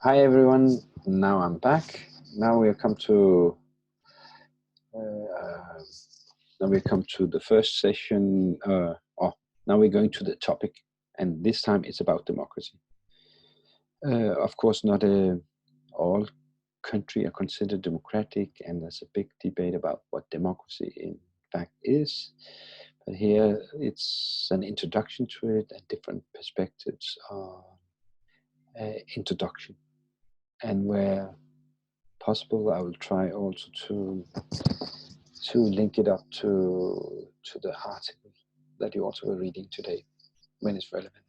Hi everyone. Now I'm back. Now we come to uh, the first session. Now we're going to the topic, and this time it's about democracy. Of course, not all countries are considered democratic, and there's a big debate about what democracy in fact is. But here it's an introduction to it and different perspectives on introduction, and where possible, I will try also to link it up to the article that you also were reading today when it's relevant.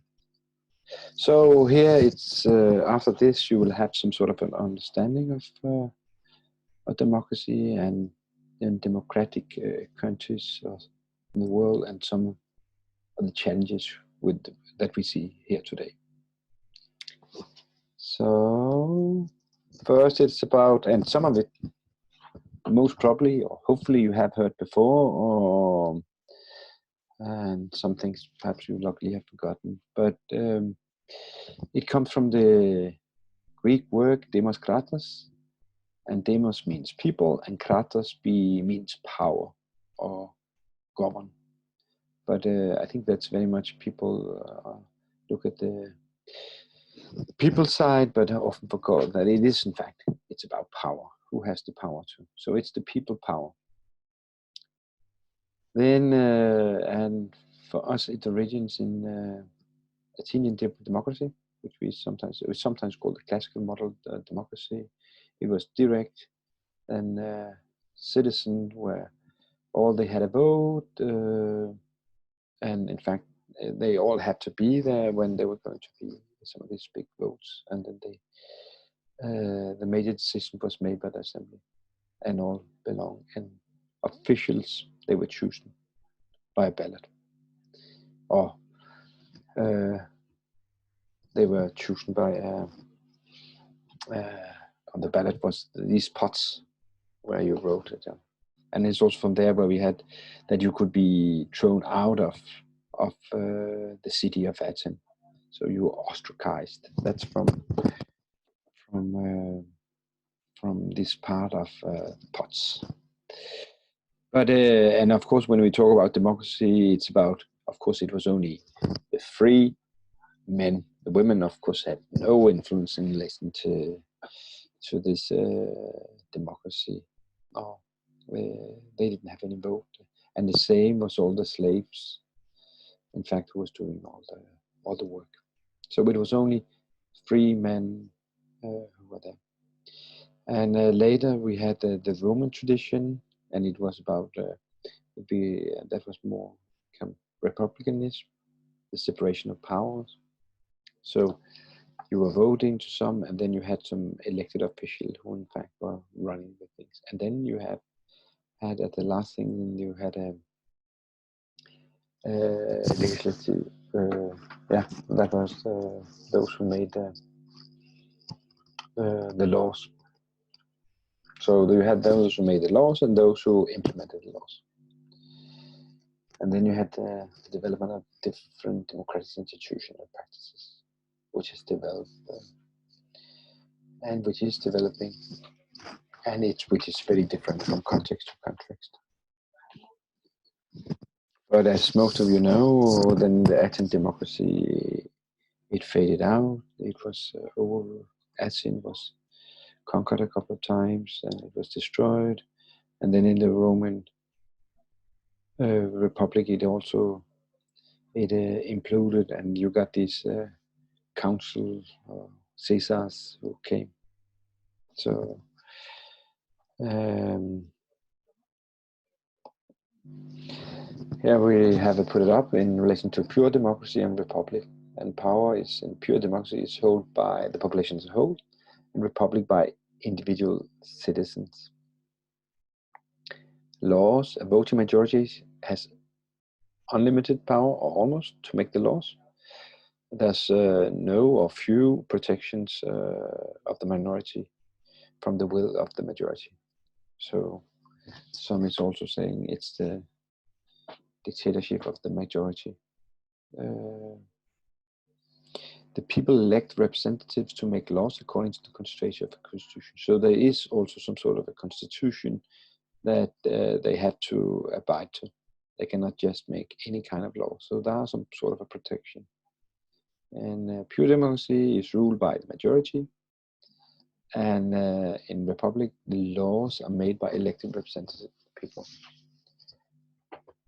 So here it's after this you will have some sort of an understanding of democracy and democratic countries in the world and some of the challenges that we see here today. So first it's about, and some of it most probably or hopefully you have heard before, and some things perhaps you luckily have forgotten, but it comes from the Greek word demos kratos, and demos means people and kratos means power or govern. But I think that's very much people look at the people side, but often forget that it is in fact it's about power. Who has the power to? So it's the people power. Then and for us it origins in Athenian democracy, which we sometimes call the classical model democracy. It was direct and citizen where all they had a vote, and in fact they all had to be there when they were going to be some of these big votes, and then the major decision was made by the assembly, and all belong, and officials they were chosen by a ballot, or they were chosen by on the ballot was these pots where you wrote it. And it's also from there where we had that you could be thrown out of the city of Athens. So you were ostracized. That's from this part of pots. But and of course, when we talk about democracy, it's about, of course, it was only the free men. The women, of course, had no influence in relation to this democracy. Oh, they didn't have any vote, and the same was all the slaves. In fact, who was doing all the work. So it was only free men who were there. And later we had the Roman tradition, and it was about that was more republicanism, the separation of powers. So you were voting to some, and then you had some elected officials who in fact were running the things. And then you had at the last thing, you had a legislative, that was those who made the laws. So you had those who made the laws and those who implemented the laws. And then you had the development of different democratic institutions and practices, which has developed and which is developing, and which is very different from context to context. But as most of you know, then the Athenian democracy, it faded out. It was over. Athens was conquered a couple of times, and it was destroyed. And then in the Roman Republic, it also imploded, and you got these councils, Caesars, who came. So here we have put it up in relation to pure democracy and republic. And power is in pure democracy is held by the population as a whole, and republic by individual citizens. Laws, a voting majority has unlimited power or almost to make the laws. There's no or few protections of the minority from the will of the majority. So some is also saying it's the dictatorship of the majority. the people elect representatives to make laws according to the concentration of the constitution. So there is also some sort of a constitution that they have to abide to. They cannot just make any kind of law. So there are some sort of a protection. And pure democracy is ruled by the majority. And in Republic, the laws are made by elected representative people.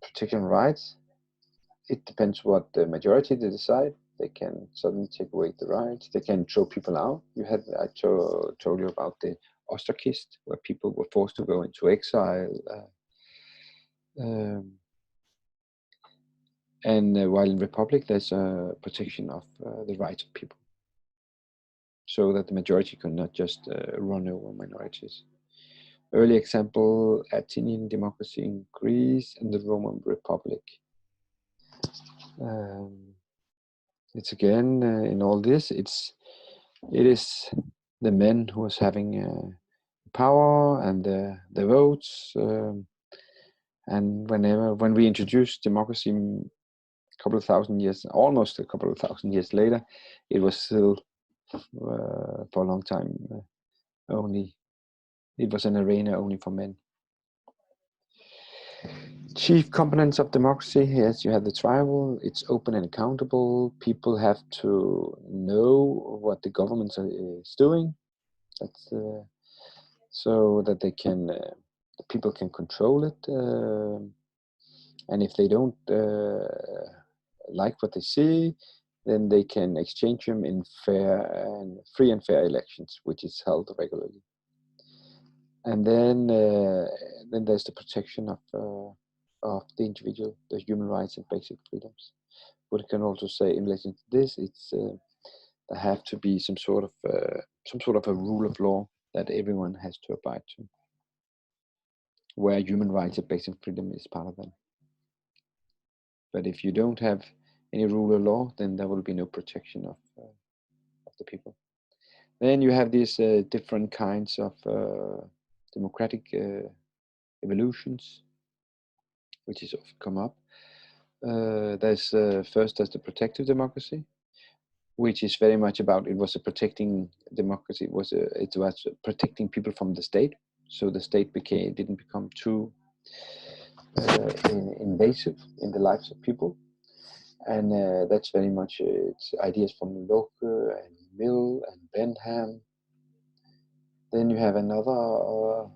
Protection of rights, it depends what the majority they decide. They can suddenly take away the rights. They can throw people out. I told you about the ostracist, where people were forced to go into exile. While in Republic, there's a protection of the rights of people, so that the majority cannot just run over minorities. Early example, Athenian democracy in Greece and the Roman Republic. It's again, in all this, it is the men who is having power and the votes. And when we introduced democracy a couple of thousand years, almost a couple of thousand years later, it was still for a long time it was an arena only for men. Chief components of democracy, yes, you have the tribal, it's open and accountable. People have to know what the government is doing. That's so that they can, the people can control it. And if they don't like what they see, then they can exchange them in free and fair elections, which is held regularly. And then there's the protection of the individual, the human rights and basic freedoms. But you can also say, in relation to this, it's there have to be some sort of a rule of law that everyone has to abide to, where human rights and basic freedom is part of them. But if you don't have any rule of law, then there will be no protection of the people. Then you have these different kinds of democratic evolutions, which is often come up. There's the protective democracy, which is very much about, it was a protecting democracy. It was protecting people from the state, so the state didn't become too invasive in the lives of people. And that's very much it's ideas from Locke and Mill and Bentham. Then you have another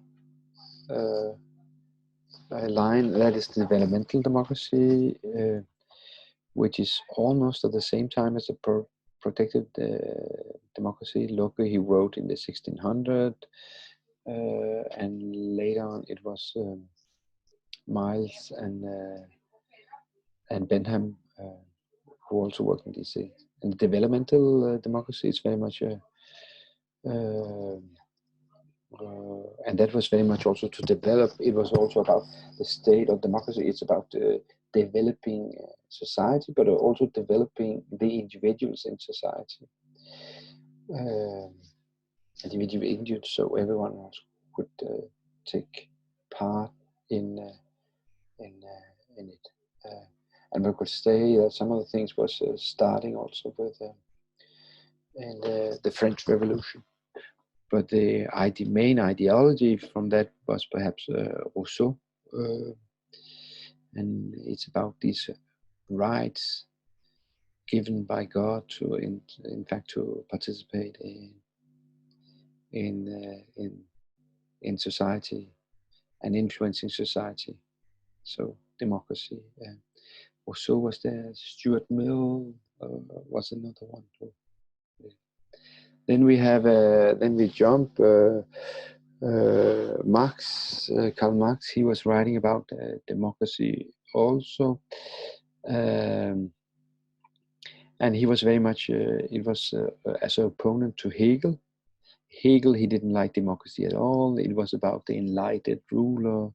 line, that is the developmental democracy, which is almost at the same time as a protective democracy. Locke, he wrote in the 1600, and later on it was Miles and Bentham who also worked in DC. And the developmental democracy is very much and that was very much also to develop. It was also about the state of democracy. It's about developing society, but also developing the individuals in society. Individuals, so everyone else could take part in it. And we could say that some of the things was starting also with the French Revolution. But the main ideology from that was perhaps Rousseau, and it's about these rights given by God to, in fact, to participate in society and influencing society. So democracy. Rousseau was there. Stuart Mill was another one too. Then we have, then we jump, Marx, Karl Marx, he was writing about democracy also. And he was very much, it was as an opponent to Hegel. Hegel, he didn't like democracy at all. It was about the enlightened ruler.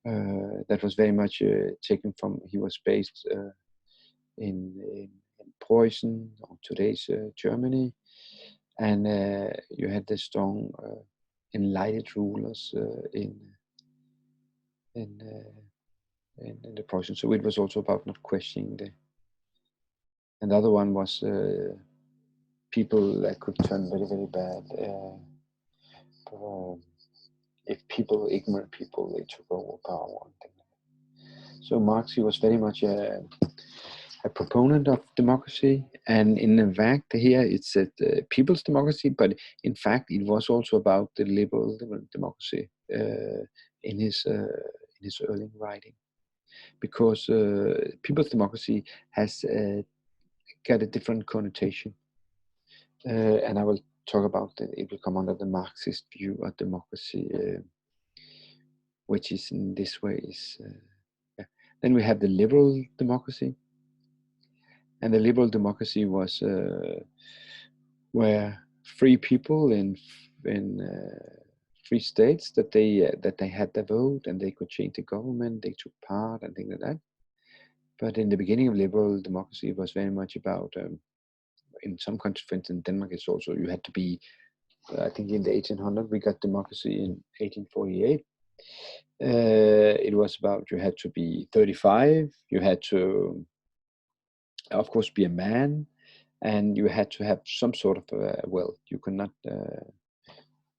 That was very much taken from, he was based in Preußen, or today's Germany. And you had the strong enlightened rulers in the Preußen. So it was also about not questioning the. Another one was people that could turn very, very bad. If people, ignorant people, they took over power. So Marx, he was very much a proponent of democracy, and in fact here it's a people's democracy, but in fact it was also about the liberal democracy in his early writing, because people's democracy has got a different connotation, and I will talk about that. It will come under the Marxist view of democracy, which is in this way is. Yeah. Then we have the liberal democracy, and the liberal democracy was where free people in free states that they had the vote and they could change the government, they took part and things like that. But in the beginning of liberal democracy, it was very much about in some countries, for instance, Denmark, is also you had to be. I think in the 1800s we got democracy in 1848. It was about you had to be 35, you had to, of course, be a man, and you had to have some sort of wealth. You could not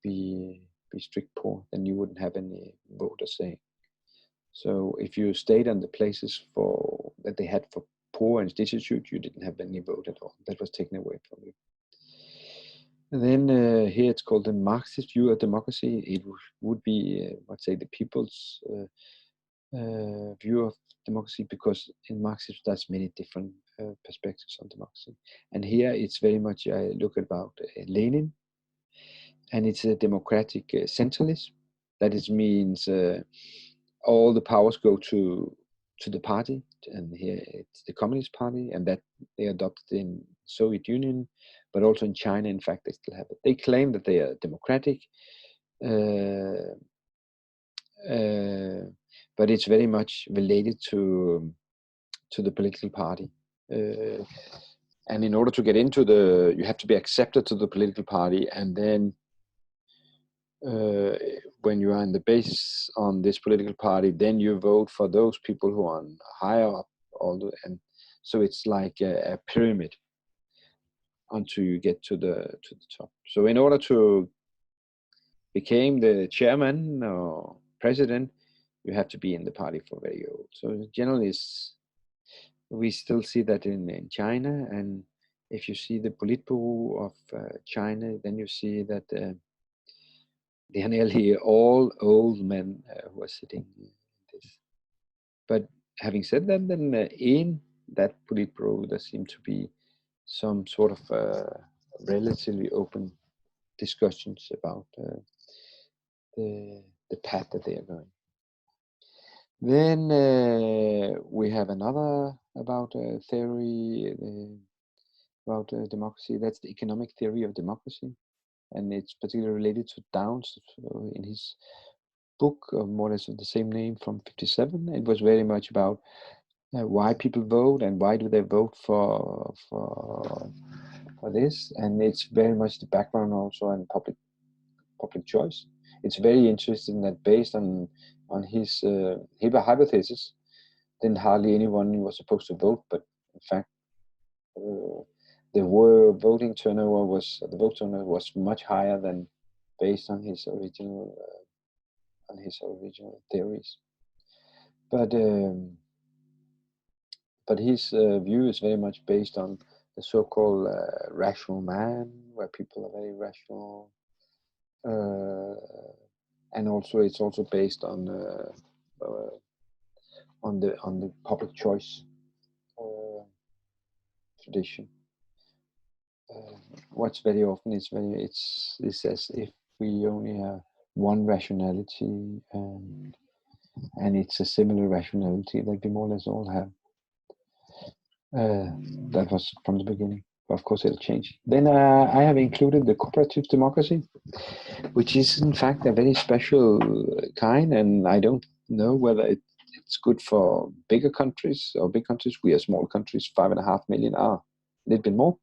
be strict poor, then you wouldn't have any vote or say. So if you stayed on the places that they had for poor and destitute, you didn't have any vote at all. That was taken away from you. And then here it's called the Marxist view of democracy. It would be, let's say, the people's view of democracy, because in Marxism there's many different perspectives on democracy. And here it's very much I look about Lenin, and it's a democratic centralism. That is means all the powers go to the party, and here it's the Communist Party, and that they adopted in Soviet Union, but also in China. In fact, they still have it. They claim that they are democratic, but it's very much related to the political party. And in order to get into you have to be accepted to the political party, and then when you are in the base on this political party, then you vote for those people who are higher up, and so it's like a pyramid until you get to the top. So in order to become the chairman or president, you have to be in the party for very old. So generally, we still see that in China, and if you see the Politburo of China, then you see that they are nearly all old men who are sitting in this. But having said that, then in that Politburo, there seem to be some sort of relatively open discussions about the path that they are going. Then we have another about theory about democracy. That's the economic theory of democracy, and it's particularly related to Downs in his book, more or less of the same name, from '57. It was very much about why people vote and why do they vote for this, and it's very much the background also and public choice. It's very interesting that based on his hypothesis, then hardly anyone was supposed to vote, but in fact the voting turnover was much higher than based on his original theories. But his view is very much based on the so-called rational man, where people are very rational, and also it's also based on the public choice tradition. What's very often is it's as if we only have one rationality, and it's a similar rationality that we more or less all have. That was from the beginning. Of course, it'll change. Then I have included the cooperative democracy, which is in fact a very special kind, and I don't know whether it's good for bigger countries or big countries. We are small countries, 5.5 million are a little bit more.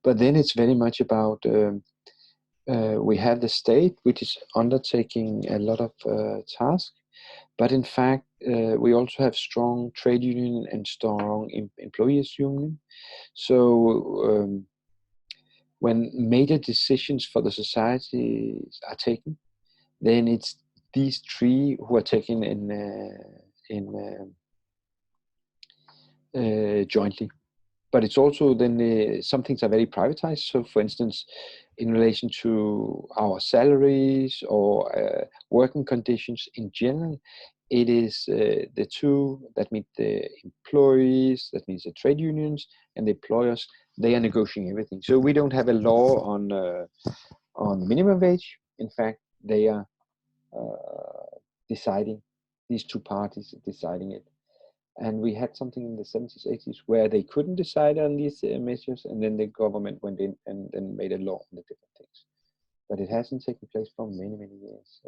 But then it's very much about we have the state, which is undertaking a lot of tasks, but in fact we also have strong trade union and strong employees union. So when major decisions for the societies are taken, then it's these three who are taken jointly. But it's also then some things are very privatized. So, for instance, in relation to our salaries or working conditions in general, it is the two, that means the employees, that means the trade unions, and the employers. They are negotiating everything. So we don't have a law on minimum wage. In fact, they are deciding. These two parties are deciding it. And we had something in the 70s, 80s where they couldn't decide on these measures, and then the government went in and then made a law on the different things. But it hasn't taken place for many, many years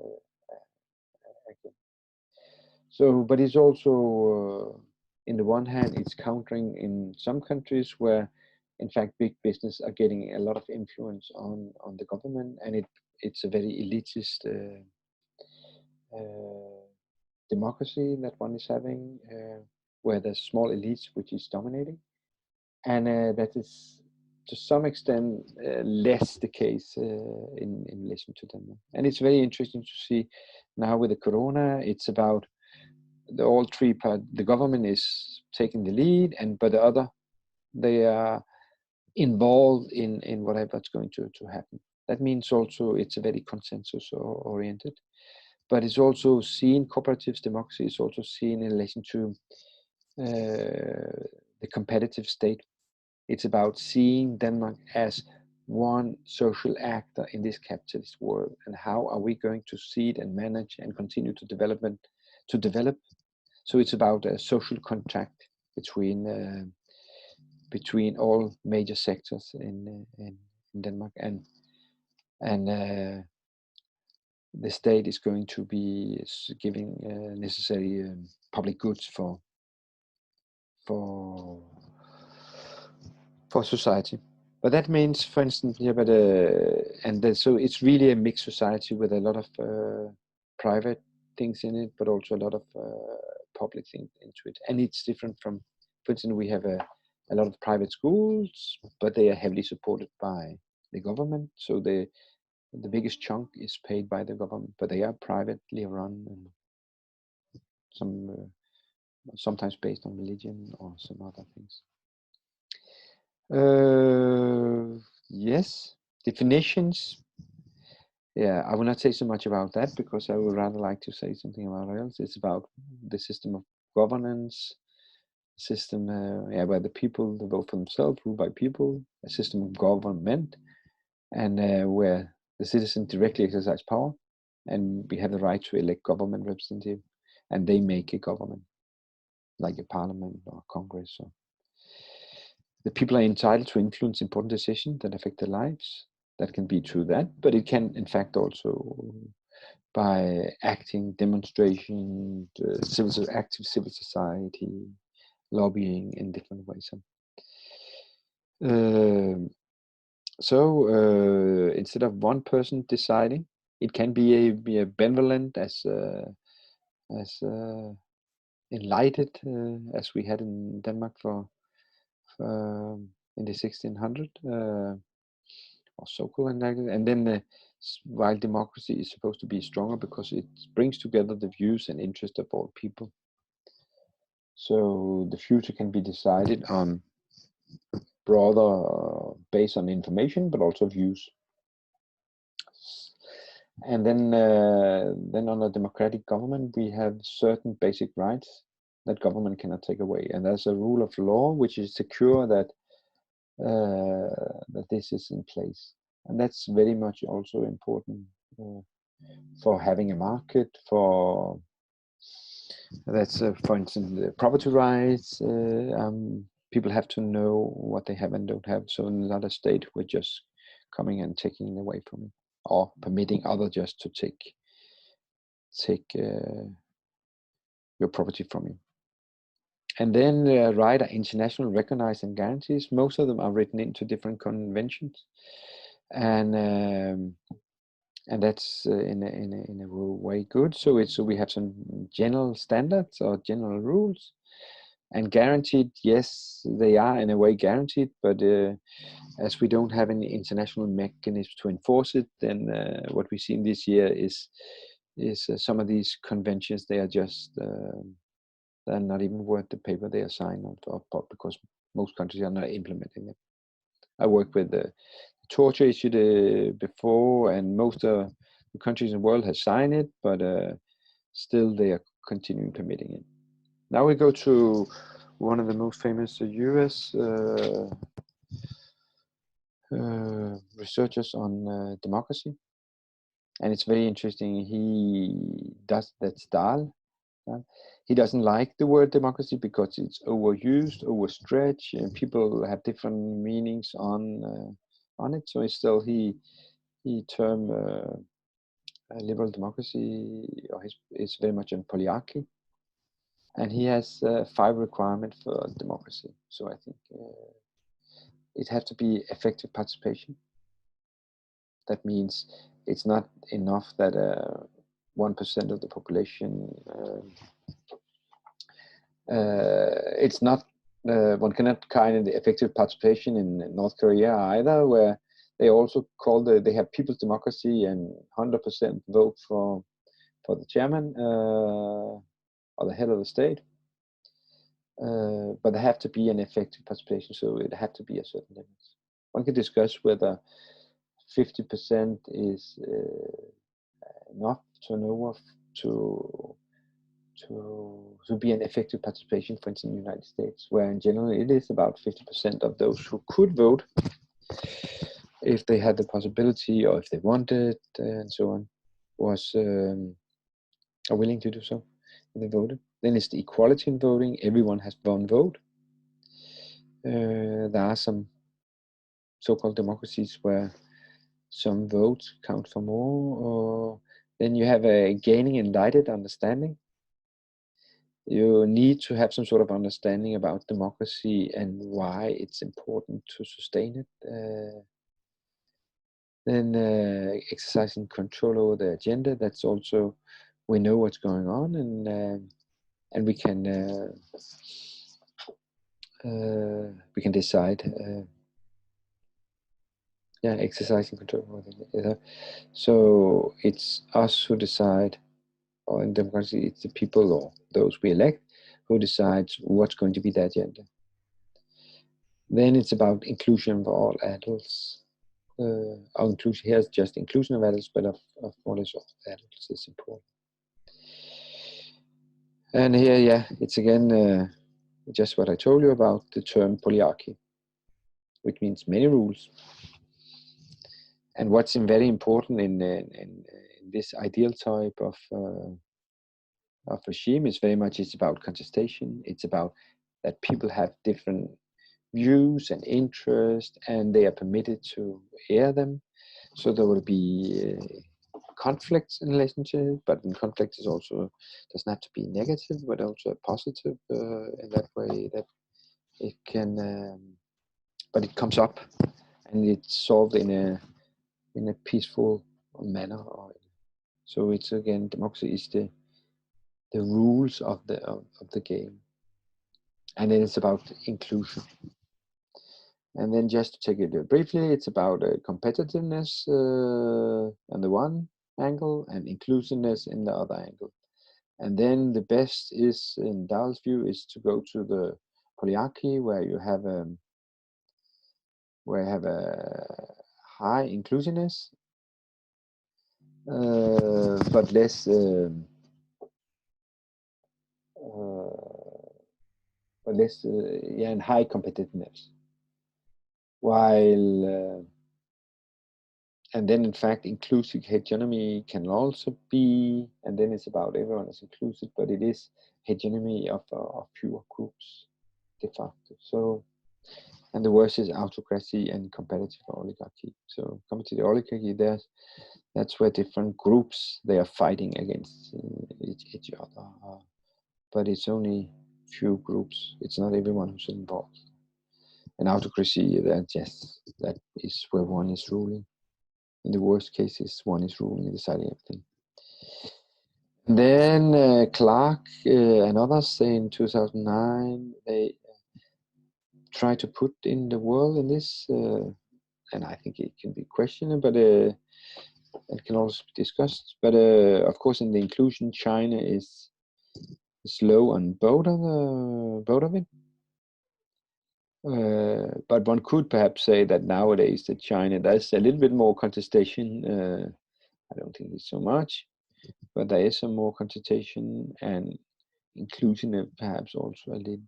again. So, but it's also, in the one hand, it's countering in some countries where, in fact, big business are getting a lot of influence on the government, and it's a very elitist democracy that one is having, where there's small elites which is dominating, and that is to some extent less the case in relation to Denmark. And it's very interesting to see now with the corona, it's about all three parts. The government is taking the lead, but the other, they are involved in whatever's going to happen. That means also it's a very consensus oriented, but it's also seen, cooperative democracy is also seen in relation to the competitive state. It's about seeing Denmark as one social actor in this capitalist world, and how are we going to see it and manage and continue to develop. So it's about a social contract between all major sectors in Denmark, and the state is going to be giving necessary public goods for society. But that means, for instance, yeah, but so it's really a mixed society with a lot of private things in it, but also a lot of public things into it. And it's different from, for instance, we have a lot of private schools, but they are heavily supported by the government. So the biggest chunk is paid by the government, but they are privately run, and sometimes based on religion or some other things. Yes, definitions. Yeah, I will not say so much about that, because I would rather like to say something about else. It's about the system of governance, system where the people, they vote for themselves, ruled by people, a system of government, and where the citizens directly exercise power, and we have the right to elect government representative, and they make a government, like a parliament or Congress. So the people are entitled to influence important decisions that affect their lives. That can be through that, but it can, in fact, also by acting, demonstration, active civil society, lobbying in different ways. So instead of one person deciding, it can be a benevolent as enlightened as we had in Denmark for in the 1600 or so-called enlightened. And then while democracy is supposed to be stronger because it brings together the views and interests of all people. So the future can be decided on broader based on information, but also views. And then on a democratic government, we have certain basic rights that government cannot take away. And there's a rule of law which is secure that that this is in place. And that's very much also important for having a market, for that's for instance the property rights. People have to know what they have and don't have. So in another state, we're just coming and taking it away from it, or permitting others just to take your property from you. And then right are international recognized and guarantees. Most of them are written into different conventions, and that's in a way good. So we have some general standards or general rules, And guaranteed, yes, they are in a way guaranteed, but as we don't have any international mechanisms to enforce it, then what we've seen this year is some of these conventions, they are just they're not even worth the paper they are signed on, because most countries are not implementing it. I worked with the torture issue before, and most of the countries in the world have signed it, but still they are continuing permitting it. Now we go to one of the most famous US researchers on democracy, and it's very interesting. That's Dahl. He doesn't like the word democracy because it's overused, overstretched, and people have different meanings on it. So instead, he term liberal democracy, or is very much on polyarchy, and he has 5 requirements for democracy. So I think it has to be effective participation. That means it's not enough that 1% of the population. It's not. One cannot count the effective participation in North Korea either, where they also they have people's democracy and 100% vote for the chairman or the head of the state. But there have to be an effective participation, so it had to be a certain limit. One can discuss whether 50% is enough turnover to be an effective participation, for instance, in the United States, where in general it is about 50% of those who could vote if they had the possibility or if they wanted and so on, are willing to do so, and they voted. Then it's the equality in voting. Everyone has one vote. There are some so-called democracies where some votes count for more, or then you have a gaining enlightened understanding. You need to have some sort of understanding about democracy and why it's important to sustain it. Then exercising control over the agenda. That's also, we know what's going on, and we can decide. Exercising control over the agenda. So it's us who decide, or in democracy, it's the people or those we elect who decides what's going to be the agenda. Then it's about inclusion of all adults. Our inclusion here is just inclusion of adults, but of more or less all adults is important. And here, it's again just what I told you about the term polyarchy, which means many rules. And what's very important in this ideal type of regime is very much, it's about contestation. It's about that people have different views and interests, and they are permitted to air them. So there will be conflicts in relationship, but in conflict is also does not have to be negative, but also positive in that way that it can. But it comes up, and it's solved in a peaceful manner. So it's again, democracy is the rules of the game, and then it's about inclusion. And then just to take it briefly, it's about competitiveness on the one angle and inclusiveness in the other angle. And then the best is, in Dahl's view, is to go to the polyarchy, where you have a high inclusiveness, but less and high competitiveness. While and then in fact inclusive hegemony can also be, and then it's about everyone is inclusive, but it is hegemony of fewer groups de facto. So, and the worst is autocracy and competitive oligarchy. So coming to the oligarchy, that's where different groups, they are fighting against each other, but it's only few groups. It's not everyone who's involved. And autocracy, that is where one is ruling. In the worst cases, one is ruling and deciding everything. Then Clark and others in 2009, they try to put in the world in this, and I think it can be questioned, but it can also be discussed. But of course, in the inclusion, China is low on both of it. But one could perhaps say that nowadays that China, there's a little bit more contestation. I don't think it's so much, but there is some more contestation and inclusion perhaps also a little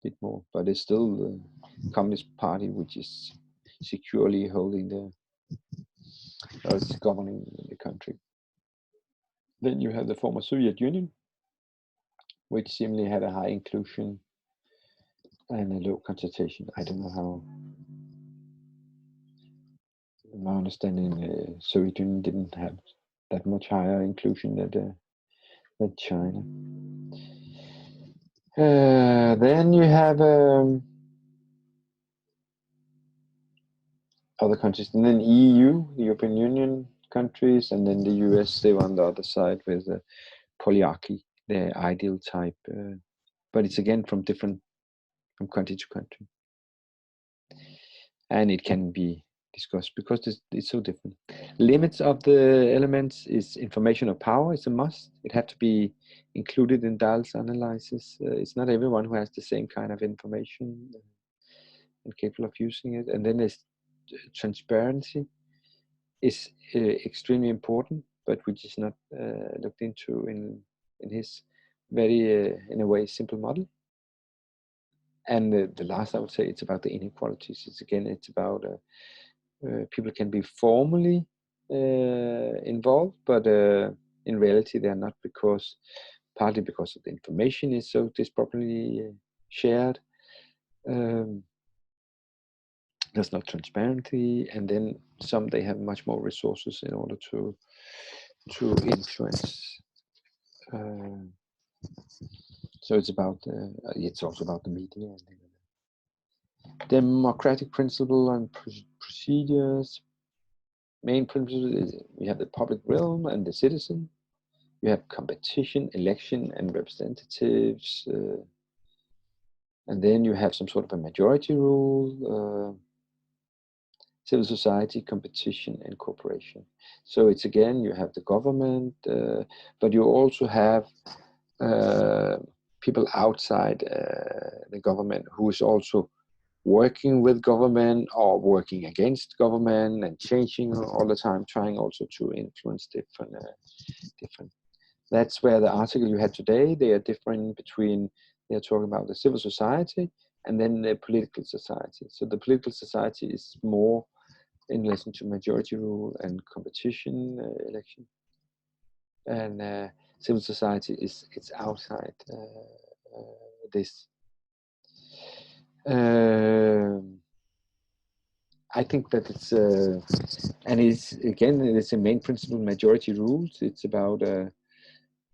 bit more. But it's still the Communist Party which is securely holding governing the country. Then you have the former Soviet Union, which seemingly had a high inclusion and a low contestation. I don't know how. In my understanding, Soviet Union didn't have that much higher inclusion than China. Then you have other countries, and then EU, the European Union countries, and then the US. They were on the other side with the polyarchy, the ideal type. But it's again from country to country, and it can be discussed because it's so different. Limits of the elements is information of power is a must. It has to be included in Dahl's analysis. It's not everyone who has the same kind of information and capable of using it. And then there's transparency is extremely important, but which is not looked into in his very, in a way, simple model. And the last, I would say, it's about the inequalities. It's about people can be formally involved, but in reality they are not, partly because of the information is so disproportionately shared. There's no transparency, and then some they have much more resources in order to influence. So it's about it's also about the media and democratic principle and procedures. Main principle is we have the public realm and the citizen. You have competition, election, and representatives, and then you have some sort of a majority rule, civil society, competition, and cooperation. So it's again, you have the government, but you also have people outside the government who is also working with government or working against government and changing all the time, trying also to influence different. That's where the article you had today, they are different between, they are talking about the civil society and then the political society. So the political society is more in relation to majority rule and competition election. And civil society it's outside this. I think that it's and it's a main principle, majority rules. It's about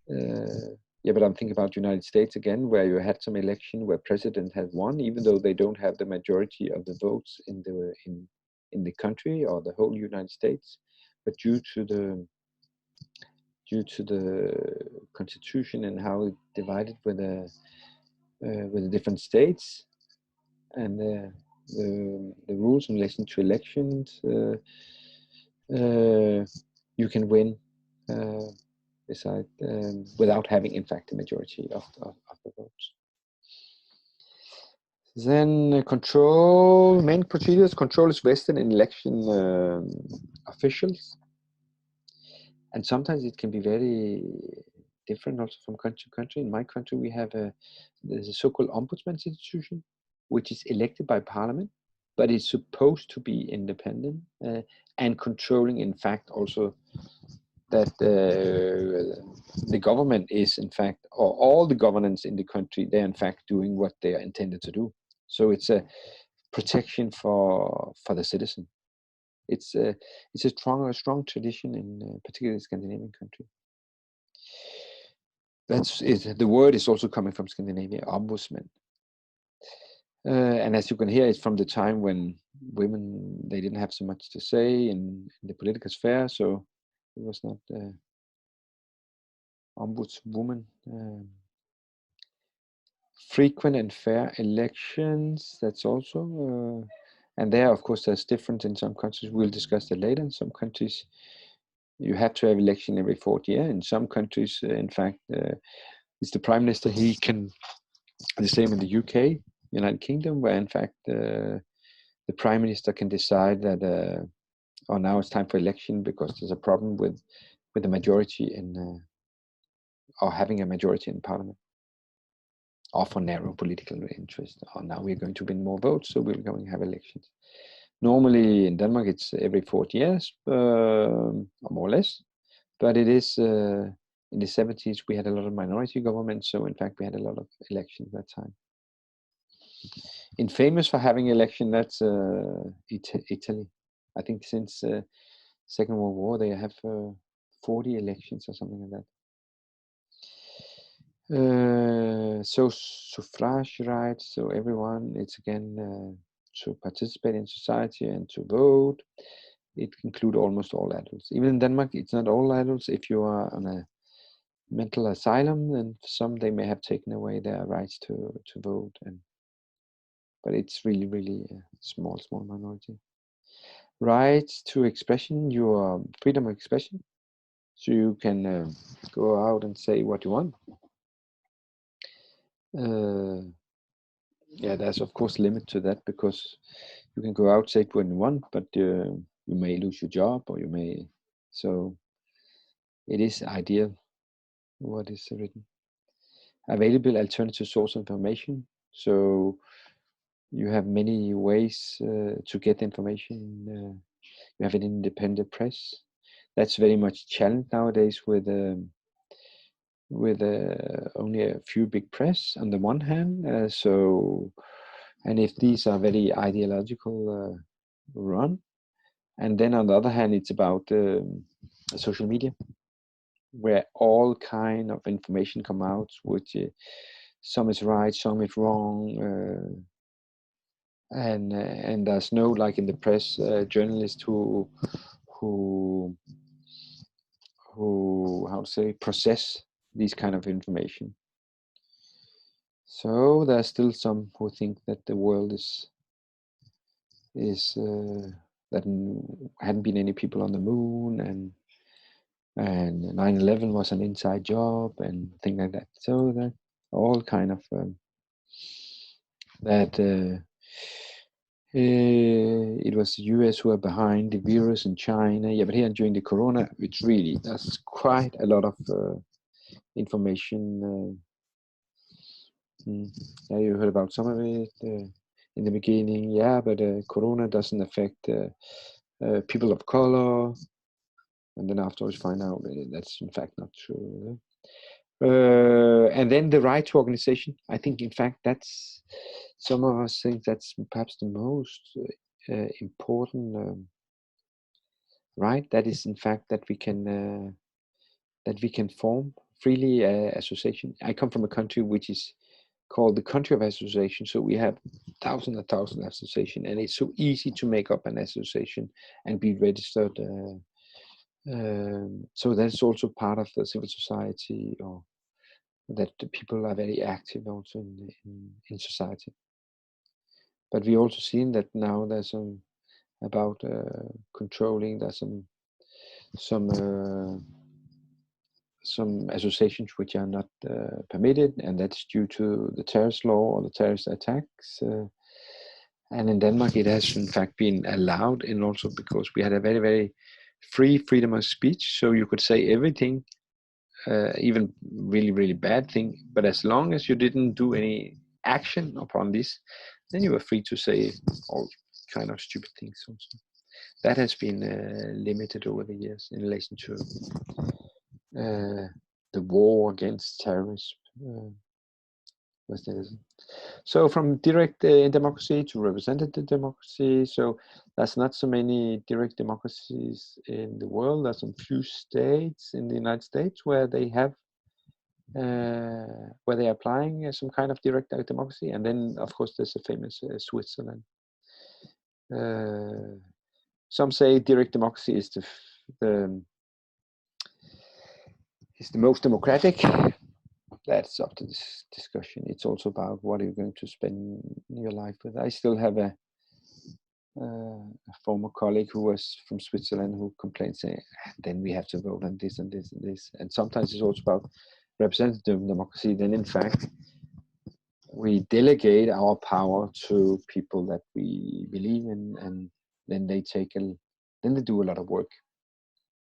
yeah, but I'm thinking about the United States again, where you had some election where president has won, even though they don't have the majority of the votes in the country or the whole United States, but due to the constitution and how it divided with the different states and the rules in relation to elections, you can win without having, in fact, the majority of the votes. Then control, main procedures, control is vested in election officials. And sometimes it can be very different also from country to country. In my country, we have there's a so-called ombudsman institution, which is elected by parliament, but is supposed to be independent and controlling, in fact, also that the government is, in fact, or all the governance in the country, they're in fact doing what they are intended to do. So it's a protection for the citizen. It's a strong tradition in particularly Scandinavian country. That's it. The word is also coming from Scandinavia, ombudsman. And as you can hear, it's from the time when women, they didn't have so much to say in the political sphere, so it was not ombudswoman. Frequent and fair elections, that's also, and there, of course, there's difference in some countries. We'll discuss that later. In some countries, you have to have election every 4th year. In some countries, in fact, it's the prime minister. He can, the same in the UK, United Kingdom, where in fact the prime minister can decide that, oh, now it's time for election because there's a problem with the majority in, or having a majority in parliament, or for narrow political interest. Or now we're going to win more votes, so we're going to have elections. Normally in Denmark, it's every 4 years, or more or less. But it is, in the 70s, we had a lot of minority government. So in fact, we had a lot of elections that time. In famous for having election, that's Italy. I think since Second World War, they have 40 elections or something like that. So suffrage rights, so everyone, it's again to participate in society and to vote. It includes almost all adults. Even in Denmark, it's not all adults. If you are on a mental asylum, then some they may have taken away their rights to vote, but it's really, really a small minority. Rights to expression, your freedom of expression, so you can go out and say what you want. Yeah, there's of course limit to that, because you can go out, say what you want, but you may lose your job, or you may, so it is ideal what is written. Available alternative source information, so you have many ways to get information. You have an independent press. That's very much challenged nowadays with only a few big press on the one hand. So, and if these are very ideological run, and then on the other hand, it's about social media, where all kind of information come out, which some is right, some is wrong. And there's no, like in the press, journalists who how to say, process these kind of information. So there's still some who think that the world is that hadn't been any people on the moon, and 9/11 was an inside job and things like that. So that all kind of that. It was the US who are behind the virus in China. Yeah, but here during the corona, it's really, there's quite a lot of information. Yeah, you heard about some of it in the beginning. Yeah, but corona doesn't affect people of color. And then afterwards find out that's in fact not true. And then the right to organization. I think, in fact, that's, some of us think that's perhaps the most important right. That is, in fact, that we can form freely association. I come from a country which is called the country of association, so we have thousands and thousands of association, and it's so easy to make up an association and be registered. So that's also part of the civil society, or that the people are very active also in society. But we also seen that now there's some about controlling. There's some associations which are not permitted, and that's due to the terrorist law or the terrorist attacks. And in Denmark, it has in fact been allowed, and also because we had a very, very free freedom of speech, so you could say everything. Even really, really bad thing, but as long as you didn't do any action upon this, then you were free to say all kind of stupid things also. That has been limited over the years in relation to the war against terrorism. So from direct democracy to representative democracy, so there's not so many direct democracies in the world. There's some few states in the United States where they have where they're applying some kind of direct democracy, and then of course there's a famous Switzerland. Some say direct democracy is the is the most democratic. That's up to this discussion. It's also about what are you going to spend your life with. I still have a former colleague who was from Switzerland who complained saying, then we have to vote on this and this and this. And sometimes it's also about representative democracy. Then in fact, we delegate our power to people that we believe in, and then they then they do a lot of work.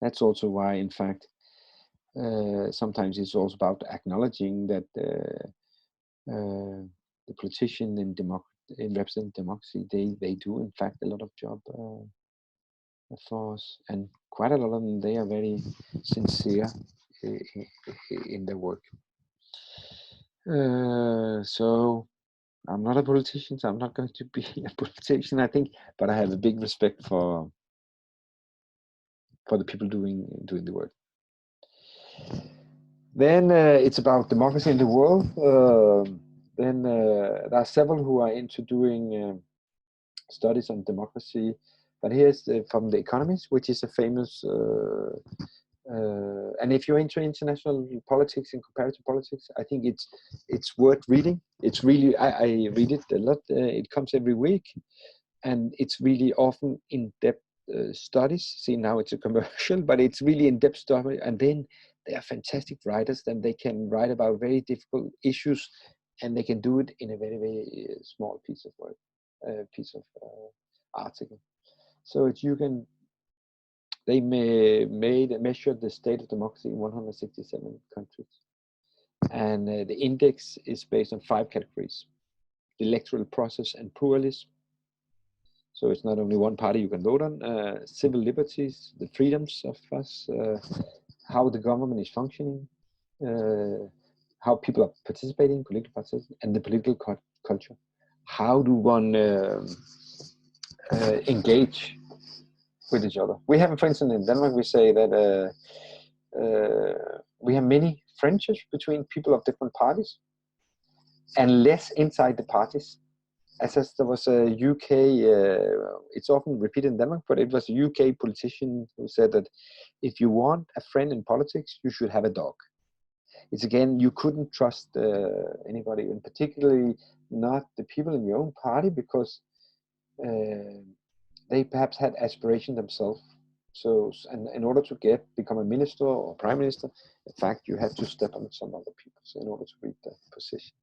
That's also why, in fact, sometimes it's also about acknowledging that the politician in representative democracy, they do in fact a lot of job for us, and quite a lot of them, they are very sincere in their work. So I'm not a politician, so I'm not going to be a politician, I think, but I have a big respect for the people doing the work. Then it's about democracy in the world. Then there are several who are into doing studies on democracy, but here's from The Economist, which is a famous, and if you're into international politics and comparative politics, I think it's worth reading. It's really, I read it a lot. It comes every week, and it's really often in-depth studies. See, now it's a commercial, but it's really in-depth stuff, and then they are fantastic writers, and they can write about very difficult issues, and they can do it in a very, very small piece of work, article. So they measured the state of democracy in 167 countries, and the index is based on 5 categories: the electoral process and pluralism. So it's not only one party you can vote on, civil liberties, the freedoms of us, how the government is functioning, how people are participating in political participation, and the political culture. How do one engage with each other? We have, for instance, in Denmark, we say that we have many friendships between people of different parties, and less inside the parties. As there was a UK, it's often repeated in Denmark, but it was a UK politician who said that if you want a friend in politics, you should have a dog. It's again, you couldn't trust anybody, and particularly not the people in your own party, because they perhaps had aspiration themselves. So, and in order to become a minister or prime minister, in fact, you have to step on some other people in order to reach that position.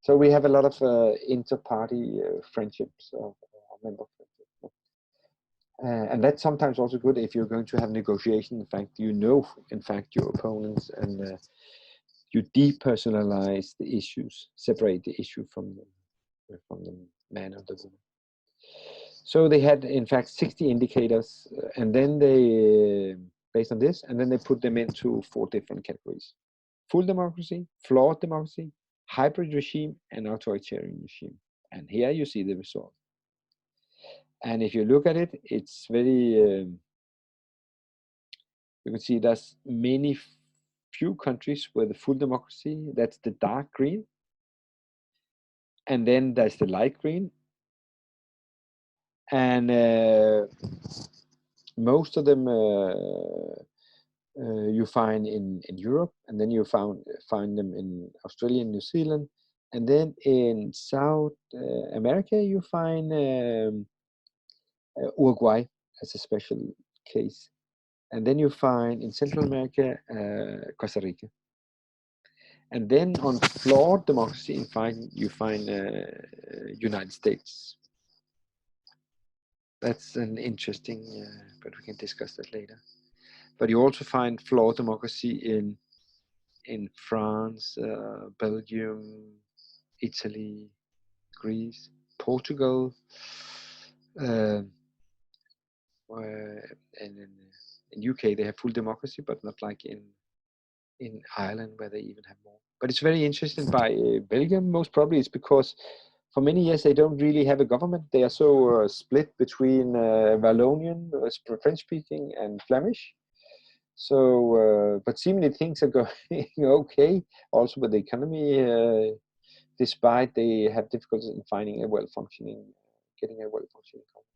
So we have a lot of inter-party friendships, or member friendships. And that's sometimes also good if you're going to have negotiation. In fact, in fact, your opponents, and you depersonalize the issues, separate the issue from the man or the woman. So they had, in fact, 60 indicators, and then they, based on this, and then they put them into 4 different categories: full democracy, flawed democracy, hybrid regime, and authoritarian regime. And here you see the result. And if you look at it, it's very, you can see there's few countries with the full democracy. That's the dark green. And then there's the light green. And most of them you find in Europe, and then you find them in Australia and New Zealand. And then in South America, you find Uruguay as a special case. And then you find in Central America, Costa Rica. And then on flawed democracy, you find United States. That's an interesting, but we can discuss that later. But you also find flawed democracy in France, Belgium, Italy, Greece, Portugal, and in UK they have full democracy, but not like in Ireland, where they even have more. But it's very interesting by Belgium. Most probably it's because for many years they don't really have a government. They are so split between Wallonian, French-speaking, and Flemish. So, but seemingly things are going okay, also with the economy, despite they have difficulties in finding getting a well-functioning government.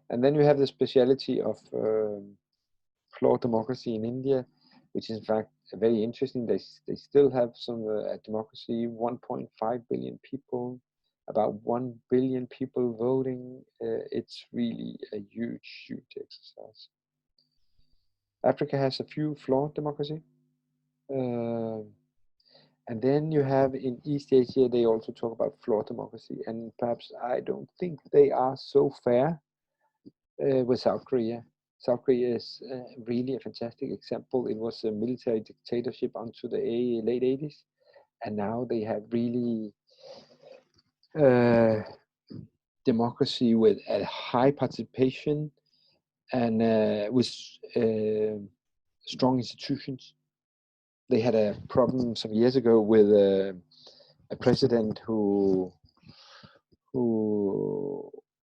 And then you have the speciality of flawed democracy in India, which is in fact very interesting. They still have some democracy, 1.5 billion people, about 1 billion people voting. It's really a huge exercise. Africa has a few flawed democracy. And then you have in East Asia, they also talk about flawed democracy. And perhaps I don't think they are so fair with South Korea. South Korea is really a fantastic example. It was a military dictatorship until the late 80s. And now they have really democracy with a high participation and with strong institutions. They had a problem some years ago with a president who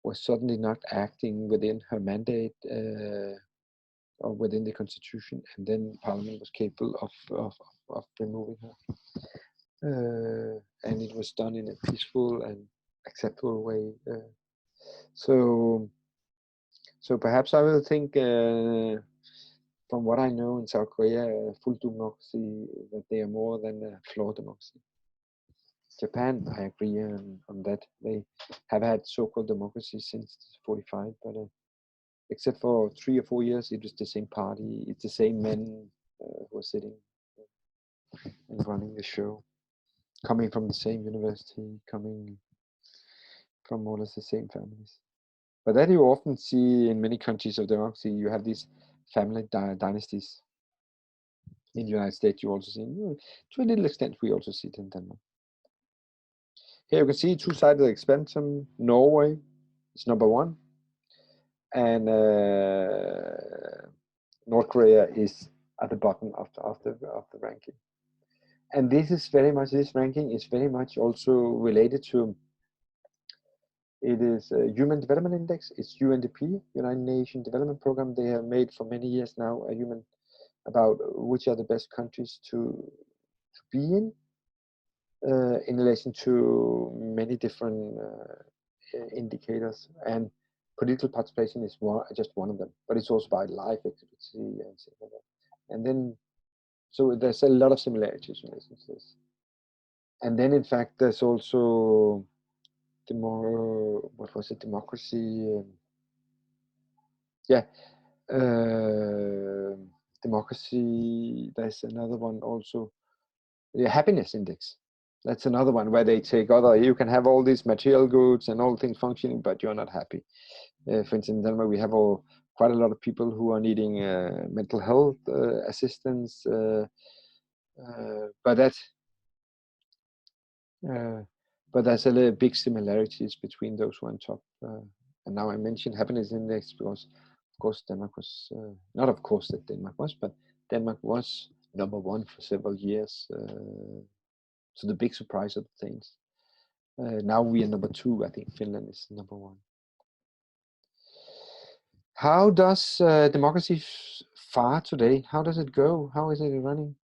was suddenly not acting within her mandate or within the constitution, and then Parliament was capable of removing her, and it was done in a peaceful and acceptable way. So perhaps I will think, from what I know in South Korea, full democracy, that they are more than a flawed democracy. Japan, I agree on that. They have had so-called democracy since 45, but except for 3 or 4 years, it was the same party. It's the same men who are sitting and running the show, coming from the same university, coming from more or less the same families. But that you often see in many countries of democracy. You have these family dynasties. In the United States, you also see, to a little extent, we also see it in Denmark. Here you can see two-sided expansion. Norway is number 1, and North Korea is at the bottom of the ranking. And this ranking is very much also related to, it is a Human Development Index. It's UNDP, United Nations Development Program. They have made for many years now a human about which are the best countries to be in relation to many different indicators, and political participation is just one of them, but it's also about life expectancy and things like that. And then, so there's a lot of similarities in relation to this. And then, in fact, there's also democracy? Democracy. There's another one also, the happiness index. That's another one where they take you can have all these material goods and all things functioning, but you're not happy. For instance, in Denmark, we have quite a lot of people who are needing mental health assistance, but there's a big similarities between those who are on top. And now I mentioned happiness index because, of course, Denmark was not, of course, that Denmark was, but Denmark was number 1 for several years. To the big surprise of things. Now we are number 2. I think Finland is number 1. How does democracy fare today? How does it go? How is it running?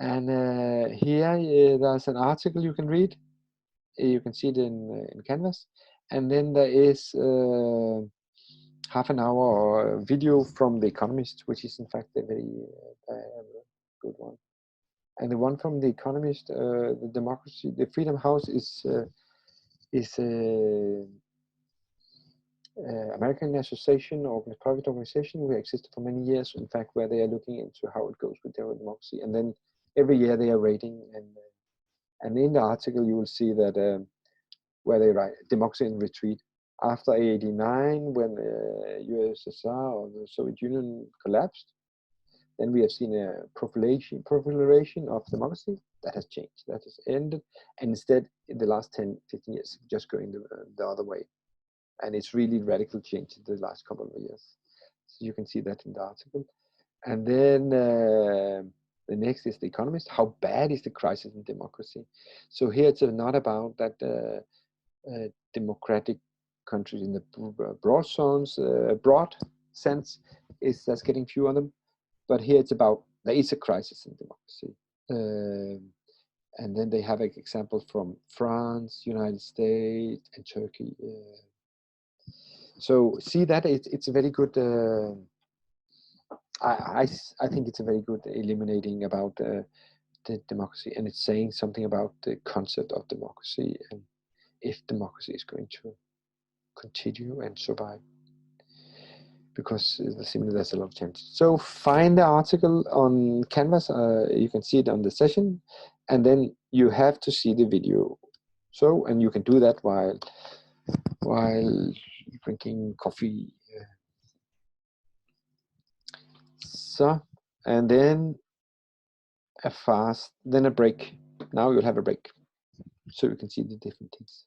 And here there's an article you can read. You can see it in Canvas. And then there is half an hour video from The Economist, which is in fact a very good one. And the one from The Economist, the Democracy, the Freedom House is American association or private organization who existed for many years, in fact, where they are looking into how it goes with their democracy. And then every year they are rating, and in the article you will see that where they write democracy in retreat. After 89, when USSR or the Soviet Union collapsed, then we have seen a proliferation of democracy. That has changed, that has ended, and instead in the last 10, 15 years, just going the other way. And it's really radical change in the last couple of years. So you can see that in the article. And then the next is The Economist. How bad is the crisis in democracy? So here it's not about that democratic countries in the broad sense is that's getting few of them. But here it's about there is a crisis in democracy. And then they have an example from France, United States, and Turkey. So see that it's a very good I think it's a very good illuminating about the democracy, and it's saying something about the concept of democracy and if democracy is going to continue and survive. Because simply there's a lot of changes. So find the article on Canvas. You can see it on the session, and then you have to see the video. So, and you can do that while drinking coffee. So, and then then a break. Now you'll have a break, so you can see the different things.